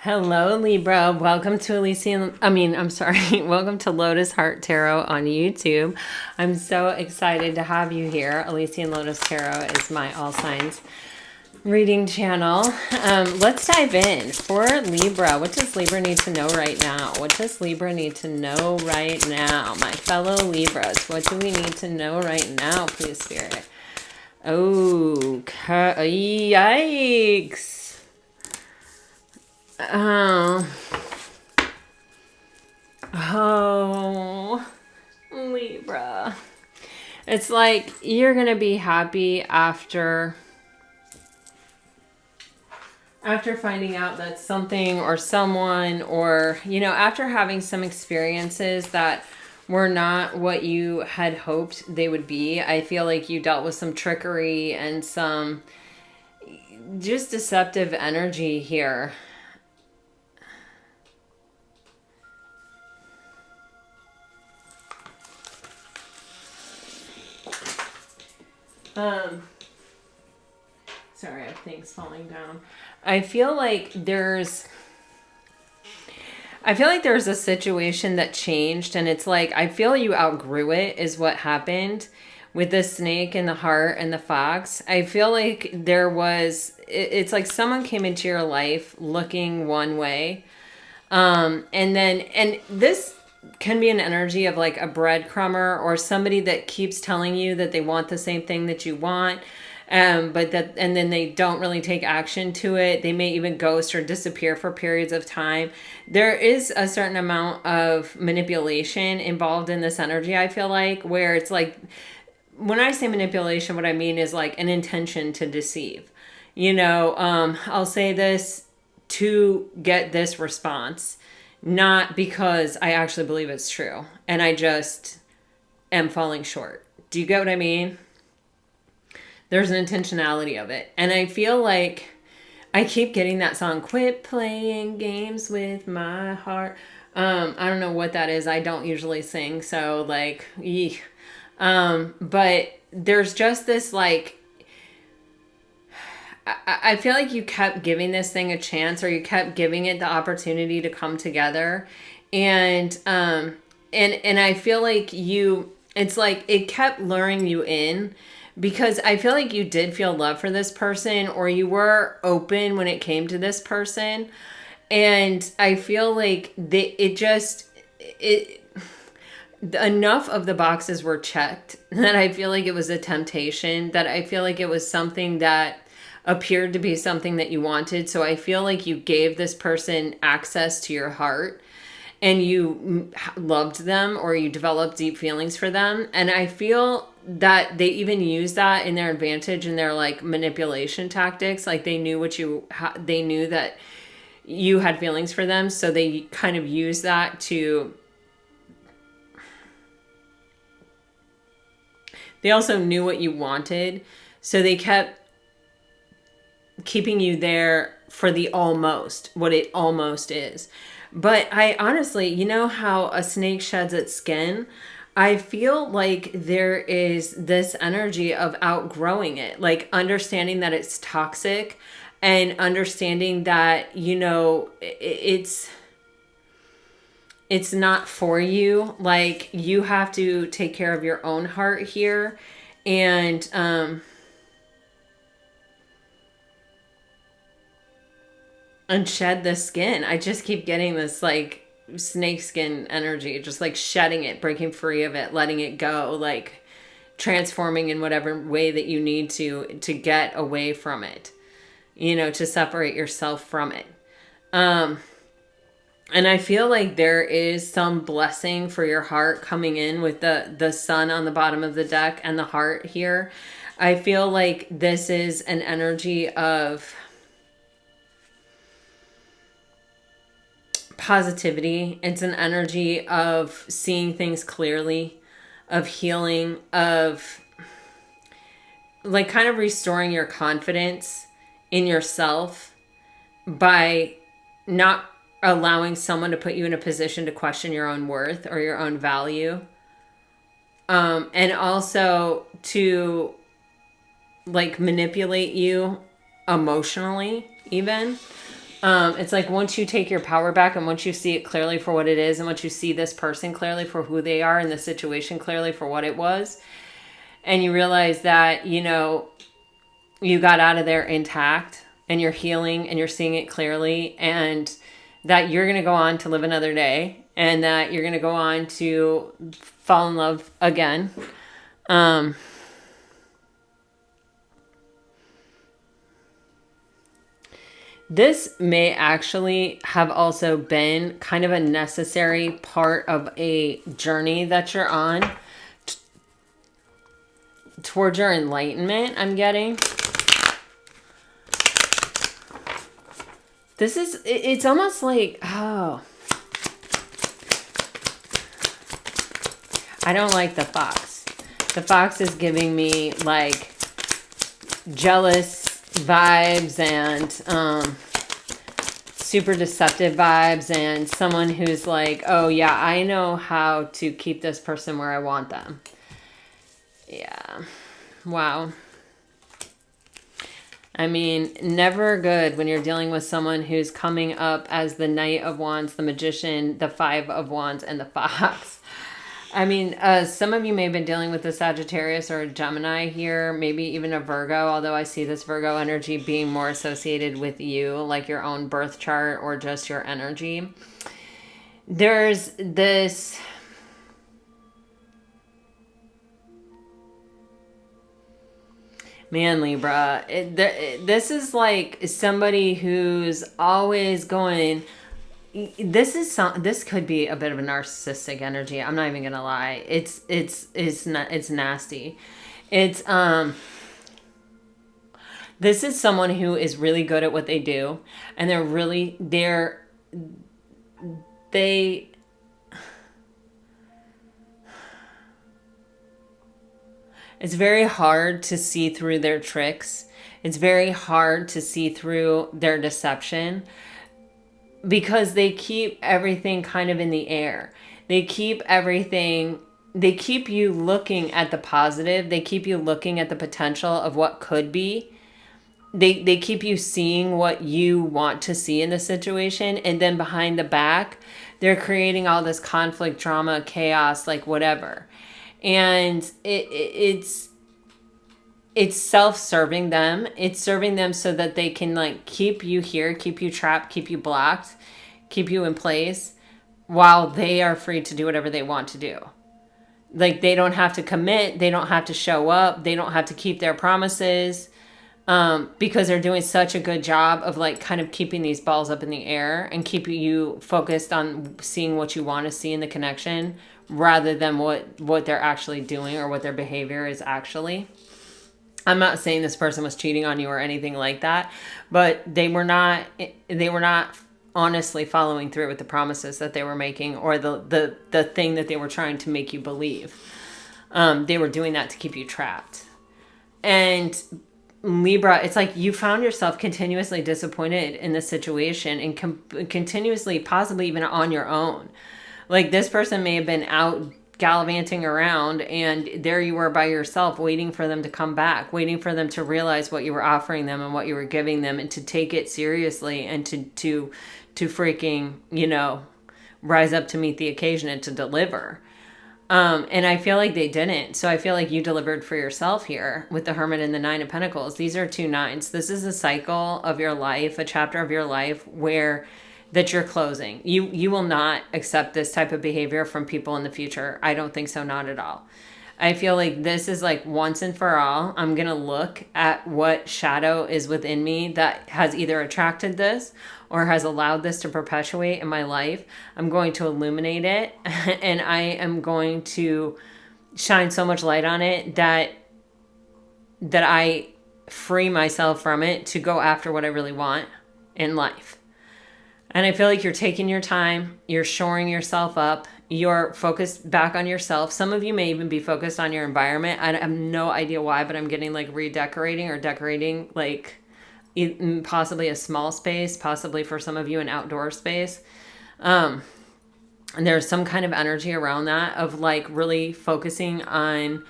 Hello, Libra. Welcome to welcome to Lotus Heart Tarot on YouTube. I'm so excited to have you here. Elysian Lotus Tarot is my all signs reading channel. Let's dive in. For Libra, what does Libra need to know right now? What does Libra need to know right now? My fellow Libras, what do we need to know right now, please, Spirit? Oh, yikes. Oh, Libra. It's like you're going to be happy after finding out that something or someone or, after having some experiences that were not what you had hoped they would be. I feel like you dealt with some trickery and some just deceptive energy here. Sorry, I have things falling down. I feel like there's a situation that changed, and it's like I feel you outgrew it is what happened with the snake and the heart and the fox. I feel like it's like someone came into your life looking one way. And this can be an energy of like a breadcrumber or somebody that keeps telling you that they want the same thing that you want. And then they don't really take action to it. They may even ghost or disappear for periods of time. There is a certain amount of manipulation involved in this energy, I feel like, where it's like, when I say manipulation, what I mean is like an intention to deceive. I'll say this to get this response, not because I actually believe it's true and I just am falling short. Do you get what I mean? There's an intentionality of it. And I feel like I keep getting that song, Quit Playing Games with My Heart. I don't know what that is. I don't usually sing. So like, eek. But there's just this like, I feel like you kept giving this thing a chance, or you kept giving it the opportunity to come together. And I feel like it's like it kept luring you in, because I feel like you did feel love for this person, or you were open when it came to this person. And I feel like enough of the boxes were checked that I feel like it was a temptation, that I feel like it was something that appeared to be something that you wanted. So I feel like you gave this person access to your heart and you loved them, or you developed deep feelings for them. And I feel that they even use that in their advantage in their like manipulation tactics. Like they knew they knew that you had feelings for them. So they kind of use that they also knew what you wanted. So they kept keeping you there for the almost, what it almost is. But I honestly, you know how a snake sheds its skin? I feel like there is this energy of outgrowing it, like understanding that it's toxic and understanding that, it's not for you. Like you have to take care of your own heart here. And shed the skin. I just keep getting this like snake skin energy, just like shedding it, breaking free of it, letting it go, like transforming in whatever way that you need to get away from it, to separate yourself from it. And I feel like there is some blessing for your heart coming in with the sun on the bottom of the deck and the heart here. I feel like this is an energy of positivity. It's an energy of seeing things clearly, of healing, of like kind of restoring your confidence in yourself by not allowing someone to put you in a position to question your own worth or your own value. And also to like manipulate you emotionally even. It's like once you take your power back and once you see it clearly for what it is, and once you see this person clearly for who they are and the situation clearly for what it was, and you realize that, you know, you got out of there intact and you're healing and you're seeing it clearly, and that you're going to go on to live another day, and that you're going to go on to fall in love again. This may actually have also been kind of a necessary part of a journey that you're on towards your enlightenment, I'm getting. This is, it's almost like, oh, I don't like the fox. The fox is giving me like jealous vibes and super deceptive vibes, and someone who's like, oh yeah, I know how to keep this person where I want them. Yeah. Wow. I mean, never good when you're dealing with someone who's coming up as the Knight of Wands, the Magician, the Five of Wands, and the Fox. I mean, some of you may have been dealing with a Sagittarius or a Gemini here, maybe even a Virgo, although I see this Virgo energy being more associated with you, like your own birth chart or just your energy. There's this... Man, Libra, this is like somebody who's always going... This could be a bit of a narcissistic energy. I'm not even gonna lie. It's nasty. It's this is someone who is really good at what they do, and they it's very hard to see through their tricks. It's very hard to see through their deception, because they keep everything kind of in the air. They keep you looking at the positive. They keep you looking at the potential of what could be. They keep you seeing what you want to see in the situation. And then behind the back, they're creating all this conflict, drama, chaos, like whatever. And it's self-serving them. It's serving them so that they can like keep you here, keep you trapped, keep you blocked, keep you in place, while they are free to do whatever they want to do. Like, they don't have to commit. They don't have to show up. They don't have to keep their promises, because they're doing such a good job of like kind of keeping these balls up in the air and keeping you focused on seeing what you want to see in the connection, rather than what they're actually doing or what their behavior is actually. I'm not saying this person was cheating on you or anything like that, but they were not honestly following through with the promises that they were making, or the thing that they were trying to make you believe. They were doing that to keep you trapped. And Libra, it's like you found yourself continuously disappointed in this situation, and continuously, possibly even on your own. Like, this person may have been out gallivanting around, and there you were by yourself, waiting for them to come back, waiting for them to realize what you were offering them and what you were giving them, and to take it seriously, and to freaking, you know, rise up to meet the occasion and to deliver. And I feel like they didn't. So I feel like you delivered for yourself here with the Hermit and the Nine of Pentacles. These are two nines. This is a cycle of your life, a chapter of your life that you're closing. You will not accept this type of behavior from people in the future. I don't think so, not at all. I feel like this is like once and for all. I'm going to look at what shadow is within me that has either attracted this or has allowed this to perpetuate in my life. I'm going to illuminate it, and I am going to shine so much light on it that I free myself from it to go after what I really want in life. And I feel like you're taking your time, you're shoring yourself up, you're focused back on yourself. Some of you may even be focused on your environment. I have no idea why, but I'm getting like redecorating or decorating, like possibly a small space, possibly for some of you an outdoor space. And there's some kind of energy around that of like really focusing on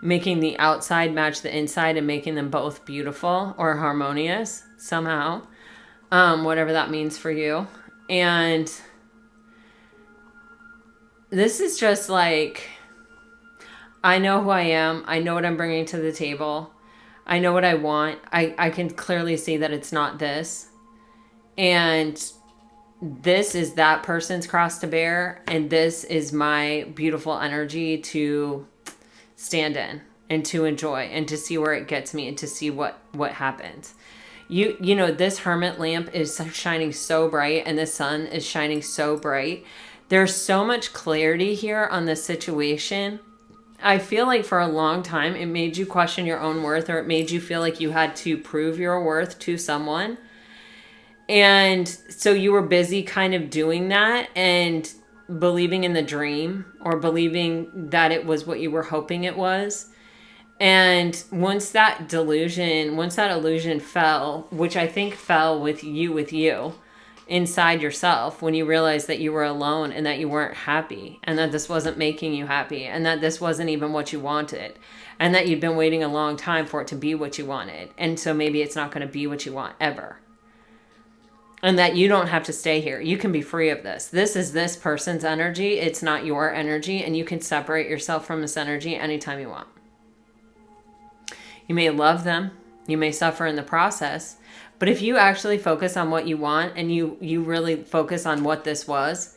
making the outside match the inside and making them both beautiful or harmonious somehow. whatever that means for you. And this is just like, I know who I am. I know what I'm bringing to the table. I know what I want. I can clearly see that it's not this. And this is that person's cross to bear. And this is my beautiful energy to stand in and to enjoy and to see where it gets me and to see what happens. You know, this hermit lamp is shining so bright and the sun is shining so bright. There's so much clarity here on this situation. I feel like for a long time, it made you question your own worth, or it made you feel like you had to prove your worth to someone. And so you were busy kind of doing that and believing in the dream, or believing that it was what you were hoping it was. And once that illusion fell, which I think fell with you inside yourself, when you realized that you were alone and that you weren't happy and that this wasn't making you happy and that this wasn't even what you wanted and that you'd been waiting a long time for it to be what you wanted. And so maybe it's not going to be what you want ever. And that you don't have to stay here. You can be free of this. This is this person's energy. It's not your energy. And you can separate yourself from this energy anytime you want. You may love them. You may suffer in the process. But if you actually focus on what you want and you really focus on what this was,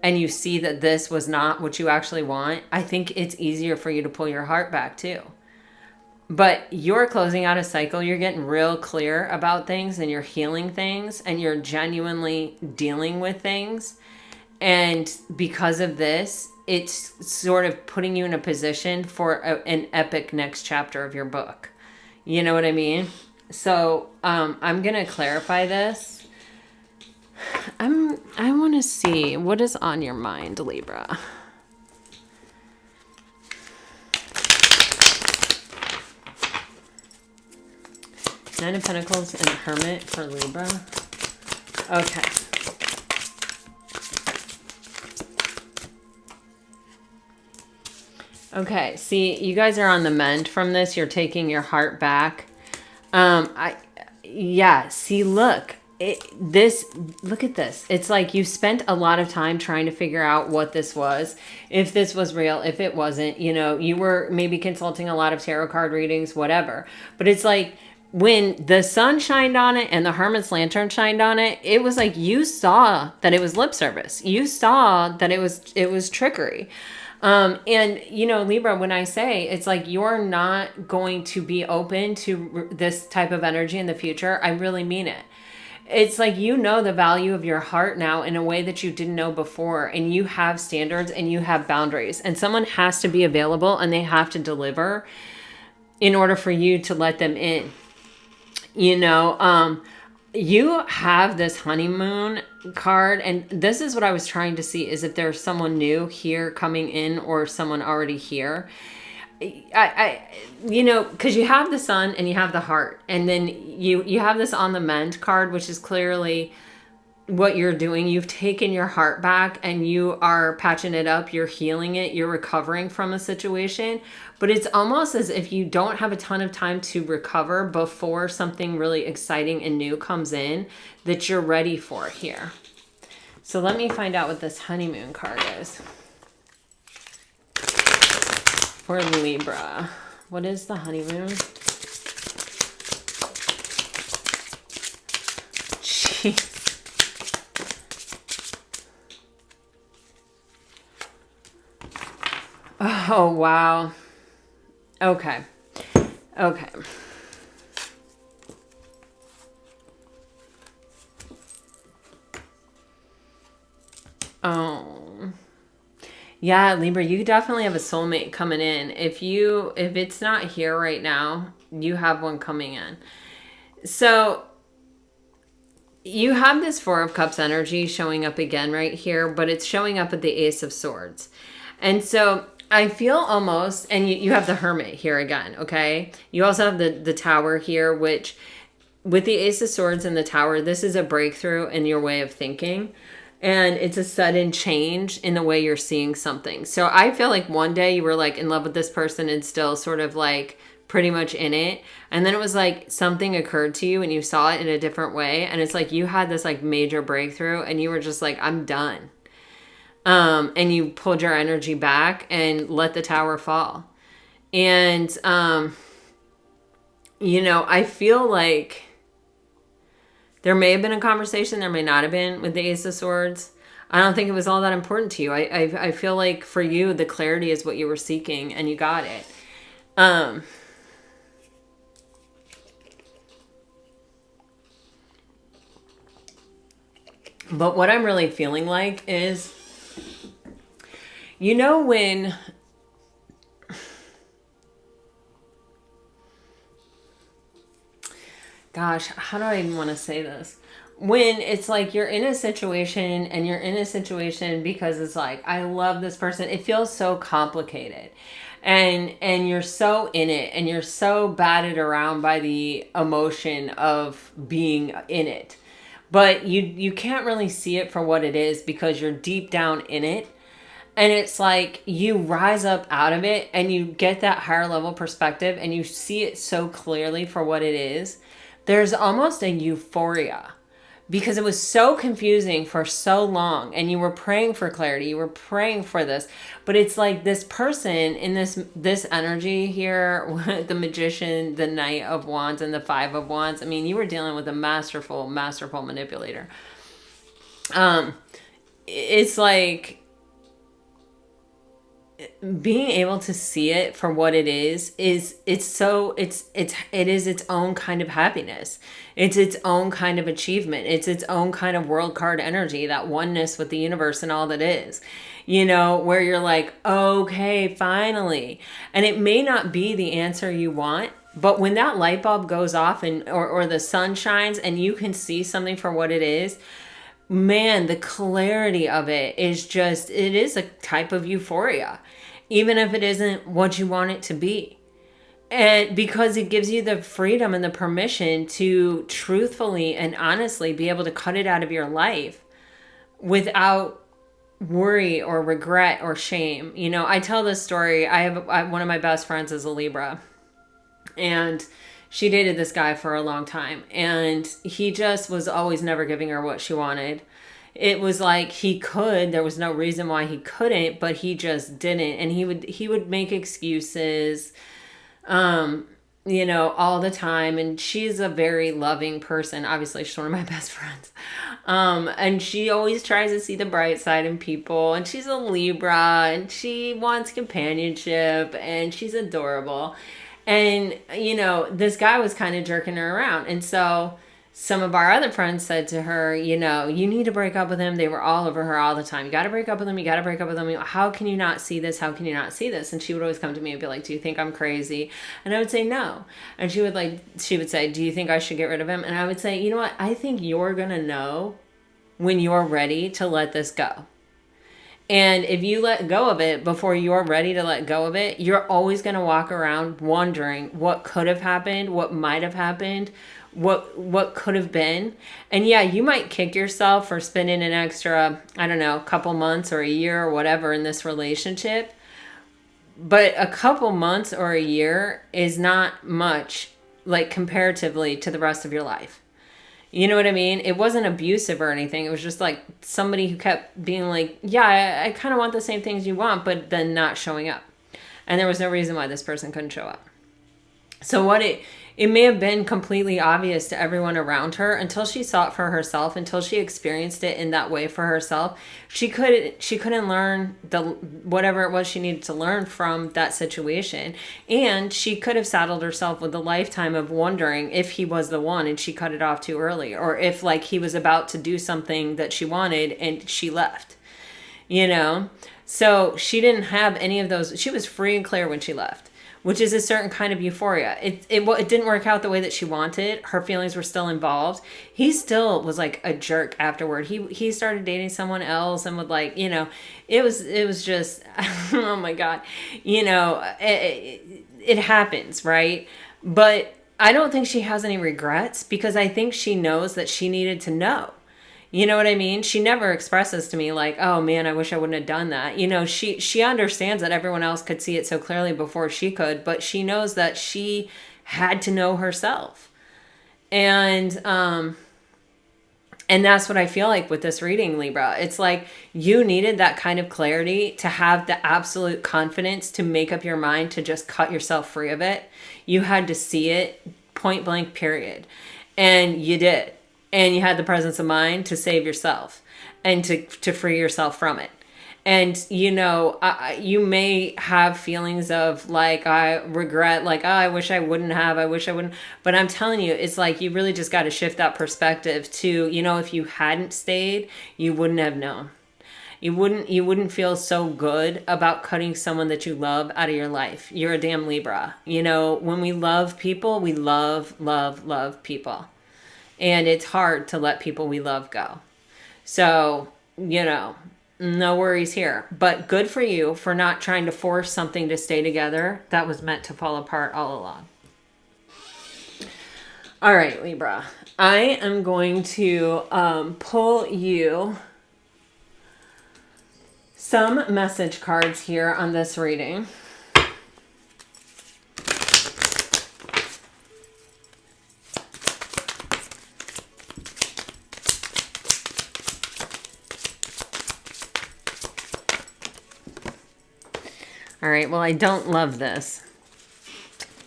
and you see that this was not what you actually want, I think it's easier for you to pull your heart back too. But you're closing out a cycle. You're getting real clear about things and you're healing things and you're genuinely dealing with things. And because of this, it's sort of putting you in a position for an epic next chapter of your book. You know what I mean? So I'm going to clarify this. I want to see what is on your mind, Libra. Nine of Pentacles and Hermit for Libra. Okay. Okay, see, you guys are on the mend from this. You're taking your heart back. See, look, look at this. It's like you spent a lot of time trying to figure out what this was, if this was real, if it wasn't, you know, you were maybe consulting a lot of tarot card readings, whatever. But it's like when the sun shined on it and the Hermit's lantern shined on it, it was like you saw that it was lip service. You saw that it was trickery. And you know, Libra, when I say it's like you're not going to be open to this type of energy in the future, I really mean it. It's like you know the value of your heart now in a way that you didn't know before, and you have standards and you have boundaries, and someone has to be available and they have to deliver in order for you to let them in. You know, you have this honeymoon card, and this is what I was trying to see, is if there's someone new here coming in or someone already here. You know, because you have the sun and you have the heart, and then you have this on the mend card, which is clearly what you're doing. You've taken your heart back and you are patching it up, you're healing it, you're recovering from a situation. But it's almost as if you don't have a ton of time to recover before something really exciting and new comes in that you're ready for here. So let me find out what this honeymoon card is for Libra. What is the honeymoon? Jeez. Oh, wow. Okay. Okay. Oh. Yeah, Libra, you definitely have a soulmate coming in. If it's not here right now, you have one coming in. So you have this Four of Cups energy showing up again right here, but it's showing up at the Ace of Swords. And so I feel almost, and you have the Hermit here again, okay? You also have the Tower here, which with the Ace of Swords and the Tower, this is a breakthrough in your way of thinking. And it's a sudden change in the way you're seeing something. So I feel like one day you were like in love with this person and still sort of like pretty much in it. And then it was like something occurred to you and you saw it in a different way. And it's like you had this like major breakthrough and you were just like, I'm done. And you pulled your energy back and let the tower fall. And, you know, I feel like there may have been a conversation, there may not have been with the Ace of Swords. I don't think it was all that important to you. I feel like for you, the clarity is what you were seeking and you got it. But what I'm really feeling like is, you know, when gosh, how do I even want to say this? When it's like you're in a situation and you're in a situation because it's like, I love this person. It feels so complicated. And you're so in it and you're so battered around by the emotion of being in it. But you can't really see it for what it is because you're deep down in it. And it's like you rise up out of it and you get that higher level perspective and you see it so clearly for what it is. There's almost a euphoria because it was so confusing for so long and you were praying for clarity. You were praying for this, but it's like this person in this energy here, the Magician, the Knight of Wands and the Five of Wands. I mean, you were dealing with a masterful manipulator. It's like being able to see it for what it is it is its own kind of happiness. It's its own kind of achievement. It's its own kind of world card energy, that oneness with the universe and all that is, you know, where you're like, okay, finally. And it may not be the answer you want, but when that light bulb goes off and or the sun shines and you can see something for what it is, man, the clarity of it is just, it is a type of euphoria, even if it isn't what you want it to be. And because it gives you the freedom and the permission to truthfully and honestly be able to cut it out of your life without worry or regret or shame. You know, I tell this story. One of my best friends is a Libra, and she dated this guy for a long time, and he just was always never giving her what she wanted. It was like there was no reason why he couldn't, but he just didn't. And he would make excuses, you know, all the time. And she's a very loving person. Obviously, she's one of my best friends. And she always tries to see the bright side in people. And she's a Libra and she wants companionship and she's adorable. And, you know, this guy was kind of jerking her around. And so some of our other friends said to her, you know, you need to break up with him. They were all over her all the time. You got to break up with him. You got to break up with him. How can you not see this? How can you not see this? And she would always come to me and be like, do you think I'm crazy? And I would say, no. And she would say, do you think I should get rid of him? And I would say, you know what? I think you're going to know when you're ready to let this go. And if you let go of it before you're ready to let go of it, you're always going to walk around wondering what could have happened, what might have happened, what could have been. And yeah, you might kick yourself for spending an extra, I don't know, couple months or a year or whatever in this relationship. But a couple months or a year is not much, like comparatively to the rest of your life. You know what I mean? It wasn't abusive or anything. It was just like somebody who kept being like, yeah, I kind of want the same things you want, but then not showing up. And there was no reason why this person couldn't show up. So it may have been completely obvious to everyone around her until she saw it for herself, until she experienced it in that way for herself. She couldn't learn whatever it was she needed to learn from that situation. And she could have saddled herself with a lifetime of wondering if he was the one and she cut it off too early, or if like he was about to do something that she wanted and she left, you know? So she didn't have any of those. She was free and clear when she left, which is a certain kind of euphoria. It didn't work out the way that she wanted. Her feelings were still involved. He still was like a jerk afterward. He started dating someone else and would like, you know, it was just, oh my God, you know, it happens, right? But I don't think she has any regrets because I think she knows that she needed to know. You know what I mean? She never expresses to me like, oh man, I wish I wouldn't have done that. You know, she understands that everyone else could see it so clearly before she could, but she knows that she had to know herself. And that's what I feel like with this reading, Libra. It's like you needed that kind of clarity to have the absolute confidence to make up your mind to just cut yourself free of it. You had to see it point blank, period. And you did. And you had the presence of mind to save yourself and to free yourself from it. And, you know, you may have feelings of like, I regret, like, oh, I wish I wouldn't have, I wish I wouldn't. But I'm telling you, it's like you really just got to shift that perspective to, you know, if you hadn't stayed, you wouldn't have known. You wouldn't feel so good about cutting someone that you love out of your life. You're a damn Libra. You know, when we love people, we love, love, love people. And it's hard to let people we love go. So, you know, no worries here. But good for you for not trying to force something to stay together that was meant to fall apart all along. All right, Libra. I am going to pull you some message cards here on this reading. All right, well, I don't love this.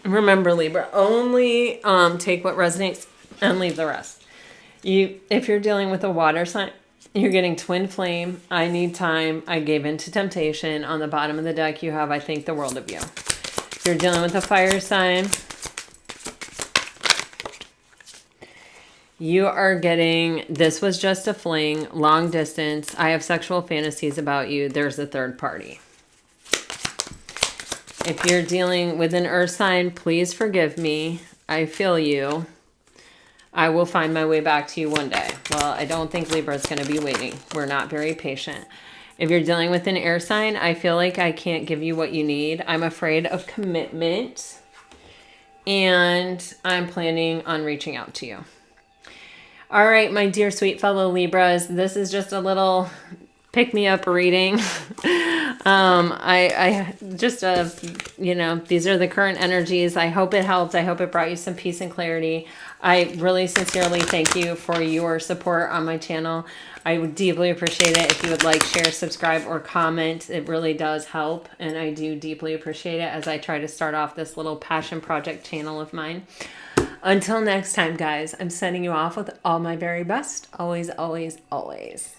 Remember, Libra, only take what resonates and leave the rest. If you're dealing with a water sign, you're getting twin flame. I need time. I gave in to temptation. On the bottom of the deck, you have I think the world of you. If you're dealing with a fire sign, you are getting this was just a fling, long distance. I have sexual fantasies about you. There's a third party. If you're dealing with an earth sign, please forgive me. I feel you. I will find my way back to you one day. Well, I don't think Libra is going to be waiting. We're not very patient. If you're dealing with an air sign, I feel like I can't give you what you need. I'm afraid of commitment. And I'm planning on reaching out to you. All right, my dear sweet fellow Libras, this is just a little pick-me-up reading. I just, you know, these are the current energies. I hope it helped. I hope it brought you some peace and clarity. I really sincerely thank you for your support on my channel. I would deeply appreciate it if you would like, share, subscribe, or comment. It really does help, and I do deeply appreciate it as I try to start off this little passion project channel of mine. Until next time, guys, I'm sending you off with all my very best. Always, always, always.